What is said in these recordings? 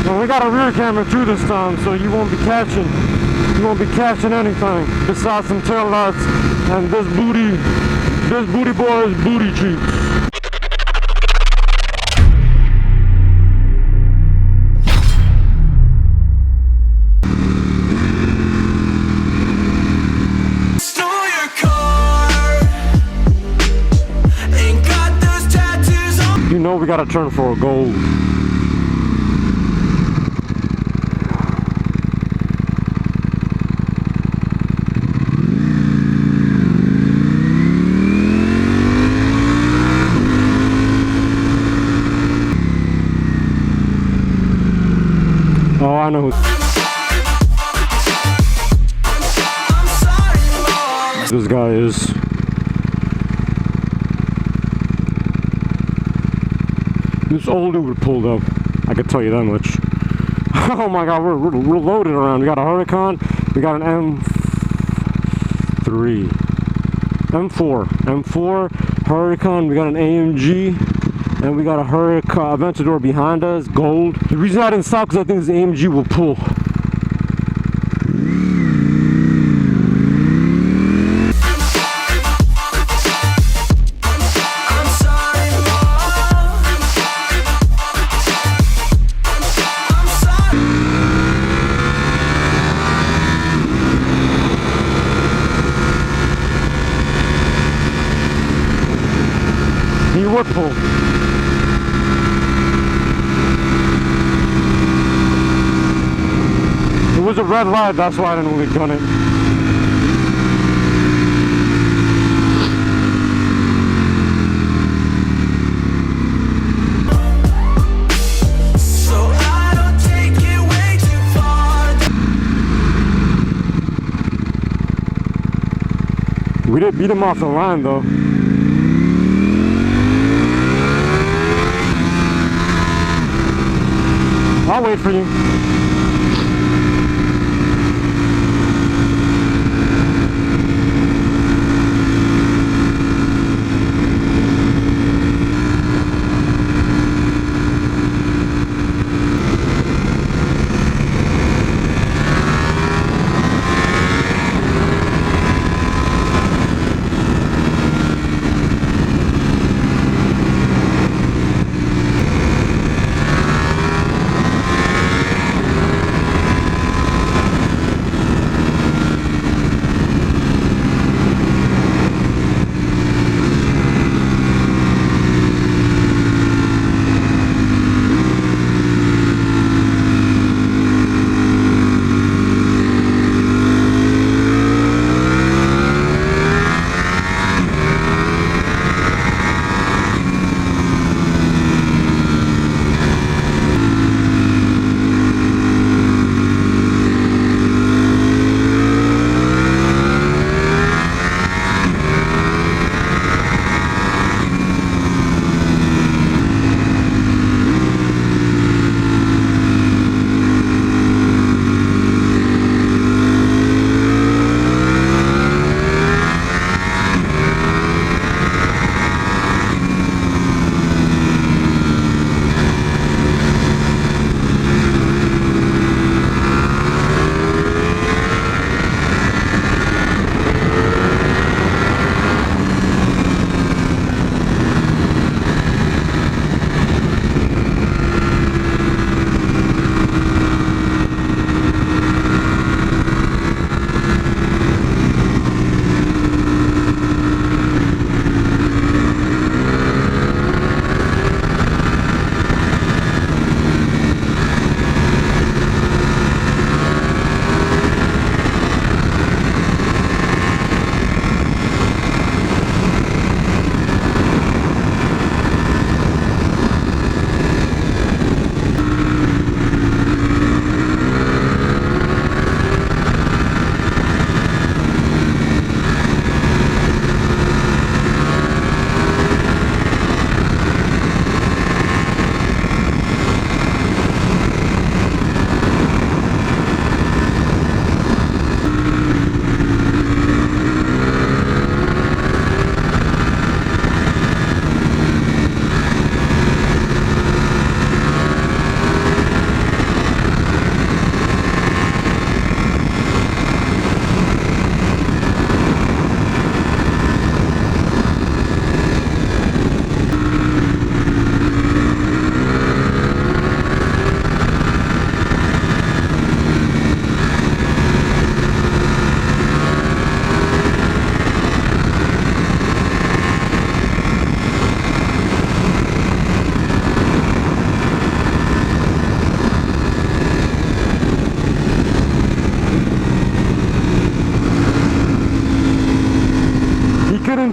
Well, we got a rear camera too this time, so you won't be catching anything besides some tail lights and this booty boy's booty cheeks. You know we gotta turn for a gold. Oh, I know who this guy is. This old dude pulled up, I can tell you that much. Oh my god, we're loaded around. We got a Huracan, we got an M4 Huracan, we got an AMG, and we got a Huracan Aventador behind us, gold. The reason I didn't stop because I think this AMG will pull. He would pull. It was a red light, that's why I didn't really gun it. So I don't take it way too far. We did beat him off the line though. I'll wait for you.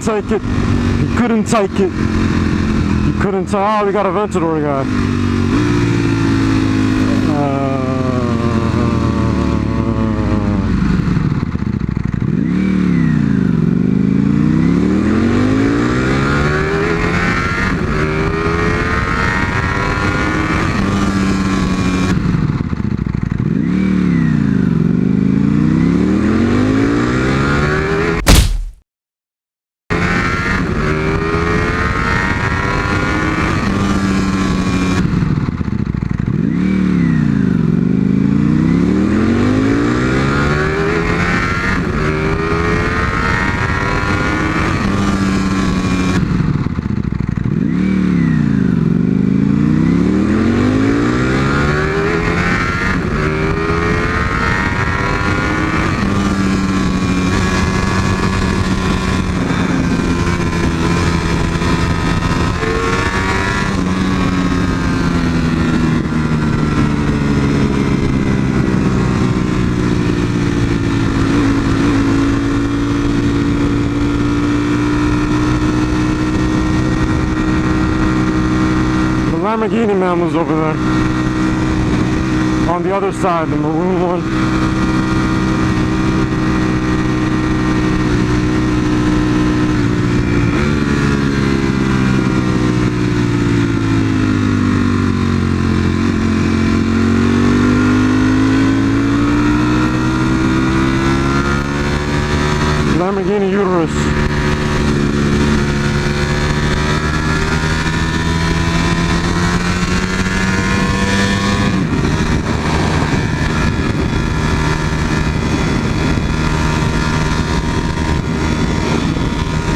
take it. He couldn't take it. He couldn't take. Oh, we got a Ventador guy. Lamborghini man was over there on the other side, the maroon one. Lamborghini uterus.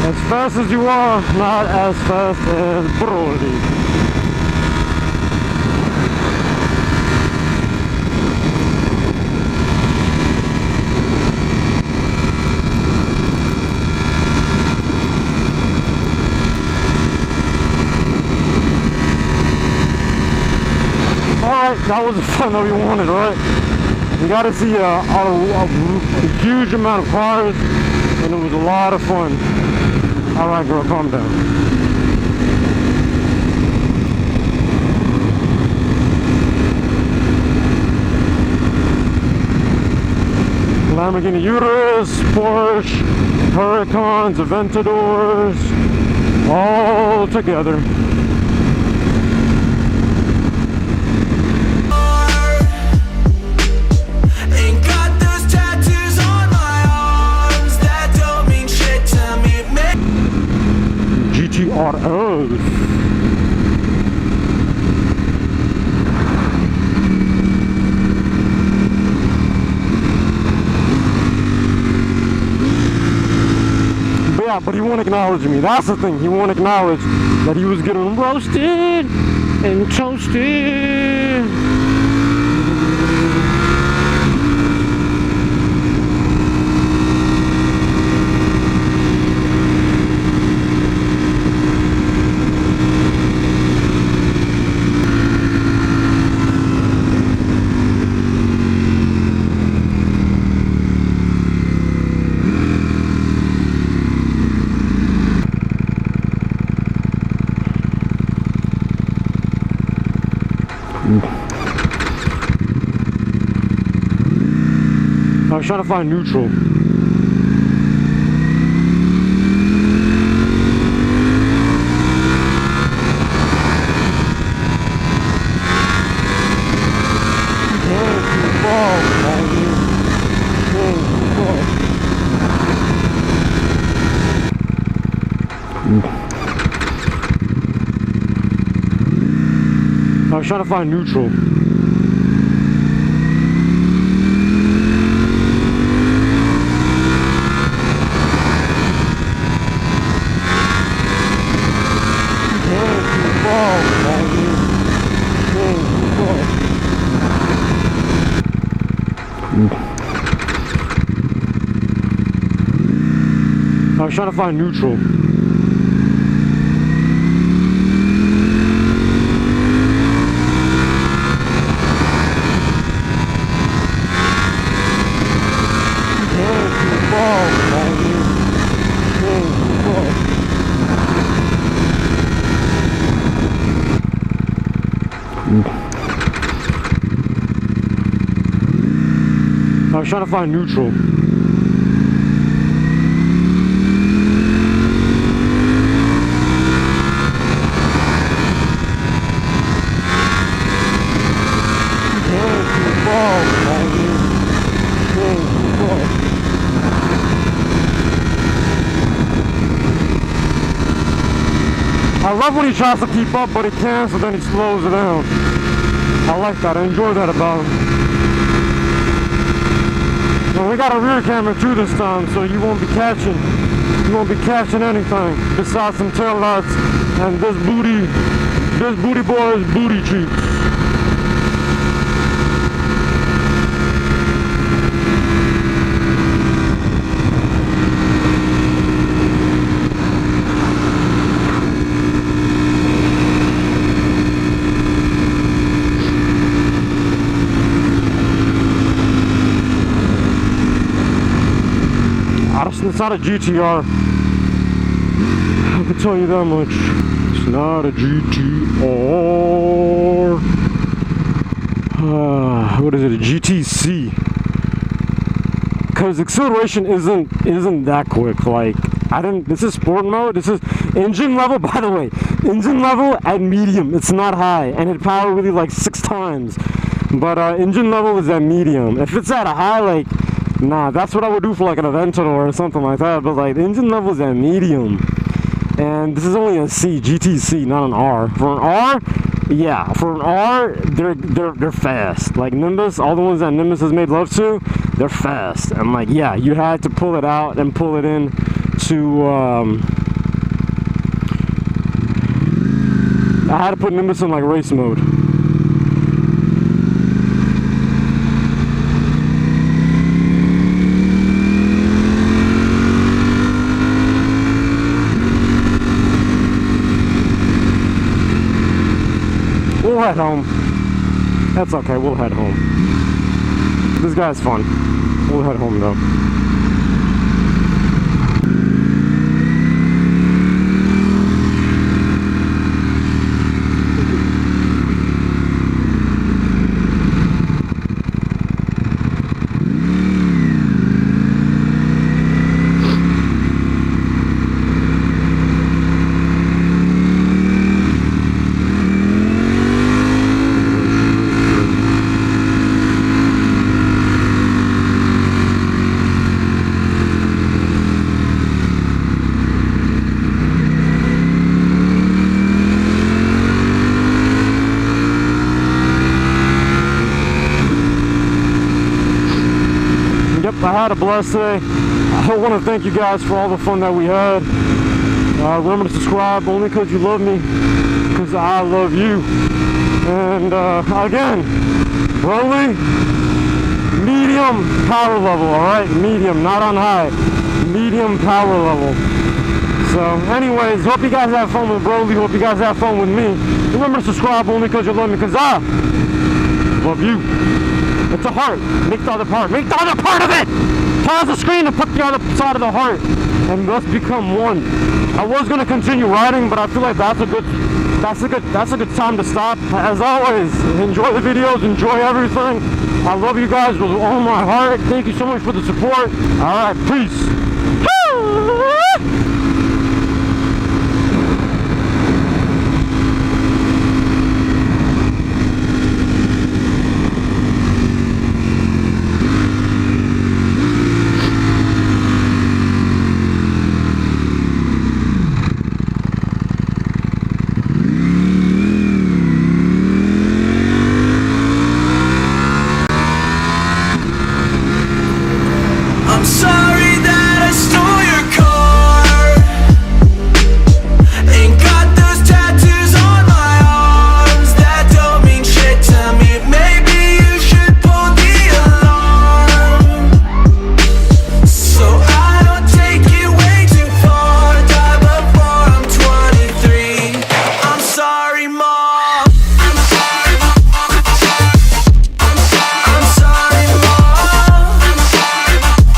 As fast as you are, not as fast as Brody. Alright, that was the fun that we wanted, right? We got to see a huge amount of cars, and it was a lot of fun. Alright girl, calm down. Lamborghini Urus, Porsche, Huracans, Aventadors, all together. GTROs. But he won't acknowledge me. That's the thing. He won't acknowledge that he was getting roasted and toasted. I was trying to find neutral. I was trying to find neutral. I was trying to find neutral. was trying to find neutral. I love when he tries to keep up, but he can't, so then he slows it down. I like that. I enjoy that about him. Well, we got a rear camera too this time, so you won't be catching anything besides some tail lights and this booty boy's booty cheeks. It's not a GTR. I can tell you that much. It's not a GTR. What is it? A GTC. Because acceleration isn't that quick. Like this is sport mode. This is engine level. By the way, engine level at medium. It's not high, and it power really like 6 times. But engine level is at medium. If it's at a high, like. Nah, that's what I would do for like an Aventador or something like that. But like the engine level is at medium, and this is only a C, GTC, not an R. For an R, yeah, for an R, they're fast. Like Nimbus, all the ones that Nimbus has made love to, they're fast. And like, yeah, you had to pull it out and pull it in to. I had to put Nimbus in like race mode. We'll head home. That's okay, we'll head home. This guy's fun. We'll head home though. I had a blast day. I want to thank you guys for all the fun that we had. Remember to subscribe only because you love me, because I love you. And again, Broly, medium power level, alright? Medium, not on high. Medium power level. So anyways, hope you guys have fun with Broly. Hope you guys have fun with me. Remember to subscribe only because you love me, because I love you. It's a heart. Make the other part. Make the other part of it! Pause the screen and put the other side of the heart. And let's become one. I was gonna continue riding, but I feel like that's a good time to stop. As always, enjoy the videos, enjoy everything. I love you guys with all my heart. Thank you so much for the support. Alright, peace.